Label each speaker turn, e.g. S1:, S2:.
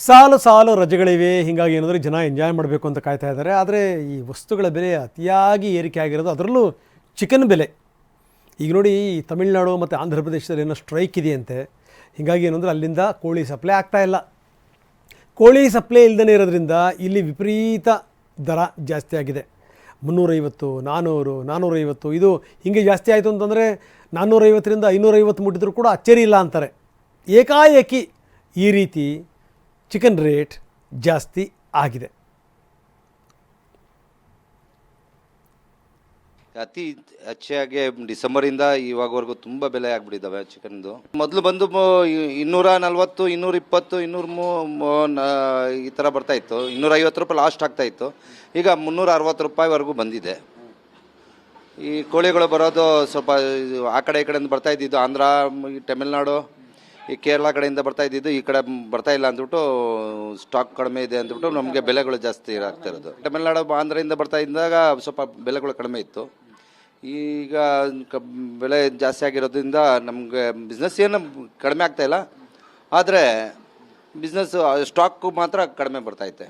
S1: ಸಾಲು ಸಾಲು ರಜೆಗಳಿವೆ. ಹೀಗಾಗಿ ಏನಂದರೆ ಜನ ಎಂಜಾಯ್ ಮಾಡಬೇಕು ಅಂತ ಕಾಯ್ತಾ ಇದ್ದಾರೆ. ಆದರೆ ಈ ವಸ್ತುಗಳ ಬೆಲೆ ಅತಿಯಾಗಿ ಏರಿಕೆ ಆಗಿರೋದು, ಅದರಲ್ಲೂ ಚಿಕನ್ ಬೆಲೆ. ಈಗ ನೋಡಿ, ತಮಿಳುನಾಡು ಮತ್ತು ಆಂಧ್ರ ಪ್ರದೇಶದಲ್ಲಿ ಏನೋ ಸ್ಟ್ರೈಕ್ ಇದೆಯಂತೆ. ಹೀಗಾಗಿ ಏನಂದರೆ ಅಲ್ಲಿಂದ ಕೋಳಿ ಸಪ್ಲೈ ಆಗ್ತಾಯಿಲ್ಲ. ಕೋಳಿ ಸಪ್ಲೈ ಇಲ್ಲದೇ ಇರೋದ್ರಿಂದ ಇಲ್ಲಿ ವಿಪರೀತ ದರ ಜಾಸ್ತಿ ಆಗಿದೆ. 350, 400, 450 ಇದು ಹೀಗೆ ಜಾಸ್ತಿ ಆಯಿತು ಅಂತಂದರೆ 450ರಿಂದ 550 ಮುಟ್ಟಿದ್ರು ಕೂಡ ಅಚ್ಚರಿ ಇಲ್ಲ ಅಂತಾರೆ. ಏಕಾಏಕಿ ಈ ರೀತಿ ಚಿಕನ್ ರೇಟ್ ಜಾಸ್ತಿ ಆಗಿದೆ.
S2: ಅತಿ ಹೆಚ್ಚಾಗಿ ಡಿಸೆಂಬರಿಂದ ಇವಾಗವರೆಗೂ ತುಂಬ ಬೆಲೆ ಆಗಿಬಿಟ್ಟಿದ್ದಾವೆ ಚಿಕನ್ದು. ಮೊದಲು ಬಂದು 240, 220, 203 ಈ ಥರ ಬರ್ತಾಯಿತ್ತು. 250 ರೂಪಾಯಿ ಲಾಸ್ಟ್ ಆಗ್ತಾಯಿತ್ತು. ಈಗ 360 ರೂಪಾಯಿವರೆಗೂ ಬಂದಿದೆ. ಈ ಕೋಳಿಗಳು ಬರೋದು ಸ್ವಲ್ಪ ಆ ಕಡೆ ಈ ಕಡೆಯಿಂದ ಬರ್ತಾ ಇದ್ದಿದ್ದು, ಆಂಧ್ರ, ಈ ತಮಿಳ್ನಾಡು, ಈ ಕೇರಳ ಕಡೆಯಿಂದ ಬರ್ತಾ ಇದ್ದಿದ್ದು ಈ ಕಡೆ ಬರ್ತಾ ಇಲ್ಲ ಅಂದ್ಬಿಟ್ಟು ಸ್ಟಾಕ್ ಕಡಿಮೆ ಇದೆ ಅಂದ್ಬಿಟ್ಟು ನಮಗೆ ಬೆಲೆಗಳು ಜಾಸ್ತಿ ಆಗ್ತಾ ಇರೋದು. ತಮಿಳ್ನಾಡು, ಆಂಧ್ರದಿಂದ ಬರ್ತಾ ಇದ್ದಾಗ ಸ್ವಲ್ಪ ಬೆಲೆಗಳು ಕಡಿಮೆ ಇತ್ತು. ಈಗ ಬೆಲೆ ಜಾಸ್ತಿ ಆಗಿರೋದ್ರಿಂದ ನಮಗೆ ಬಿಸ್ನೆಸ್ ಏನು ಕಡಿಮೆ ಆಗ್ತಾಯಿಲ್ಲ, ಆದರೆ ಬಿಸ್ನೆಸ್ ಸ್ಟಾಕ್ ಮಾತ್ರ ಕಡಿಮೆ ಬರ್ತೈತೆ.